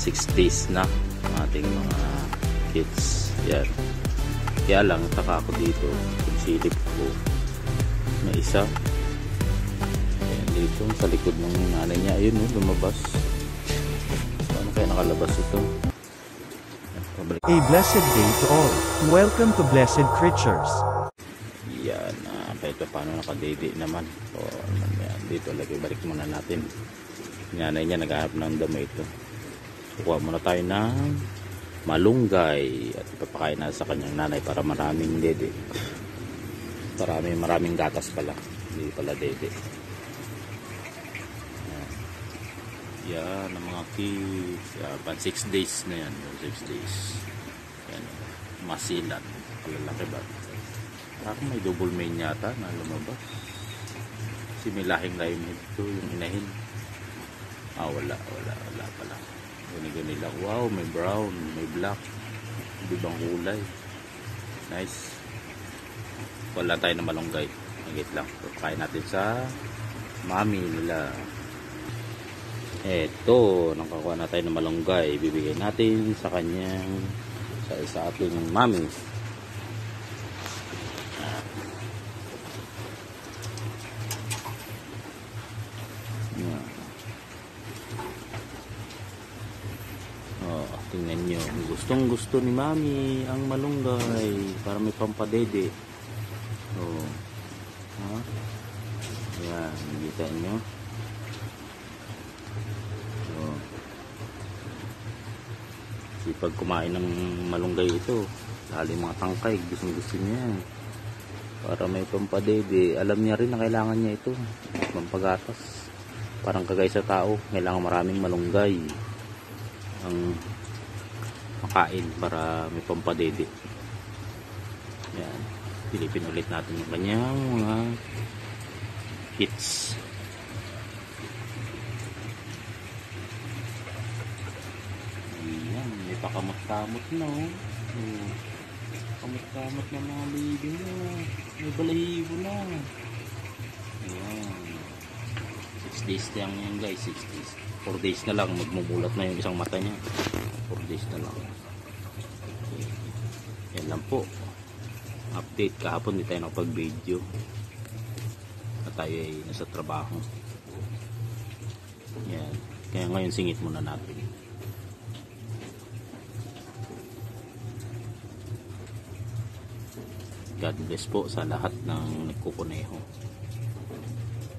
6 days na ang ating mga kids. Yan. Kaya lang, taka ako dito. Kung silip ko, may isa. Ayan, dito sa likod ng nanay niya. Ayun, no, lumabas. Paano kaya nakalabas ito? A blessed day to all. Welcome to Blessed Creatures. Yan, kahit paano nakadede naman. So, yan, dito lagi, balik muna natin. Nanay niya naghahanap ng damo ito. Kuha muna tayo ng malunggay at ipapakain na sa kanyang nanay para maraming dede. Maraming gatas pala, hindi pala dede. Yan ang mga kids. Yan, 6 days na yan. 6 days. Yan, masilat. Palalaki ba? Parang may double main yata na lumabas. Kasi may lahing-lahing ito yung inahin. Wala pala. Guni lang. Wow, may brown, may black. Ibang kulay. Nice. Wala tayo na malunggay. Higit lang. Kain natin sa mami nila. Eto, nakakuha na tayo ng malunggay. Ibibigay natin sa kanyang sa ating mami. Tingnan nyo, gustong gusto ni mami ang malunggay para may pampadede. Ayan, nakita nyo. Pag kumain ng malunggay ito, lalo mga tangkay, gusto niya para may pampadede. Alam niya rin na kailangan niya ito, pampagatas. Parang kagaya sa tao, kailangan maraming malunggay ang makain para may pampadede. Yan, pilipin ulit natin yung kanyang mga hits. Ayan, may pakamot-kamot na kamot-kamot na mga baby na, may balahibo na. Ayan, 6 days lang yan guys, 6 days. 4 days na lang, magmumulat na yung isang mata niya. 4 days na lang. Okay. Yan lang po. Update, kahapon di tayo nakapag-video. At tayo ay nasa trabaho. Yan. Kaya ngayon singit muna natin. God bless po sa lahat ng nagkukuneho.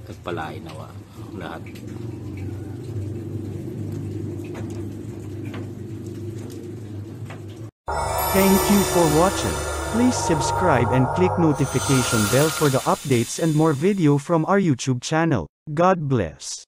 Tagpalain nawa ang lahat. Thank you for watching. Please subscribe and click notification bell for the updates and more video from our YouTube channel. God bless.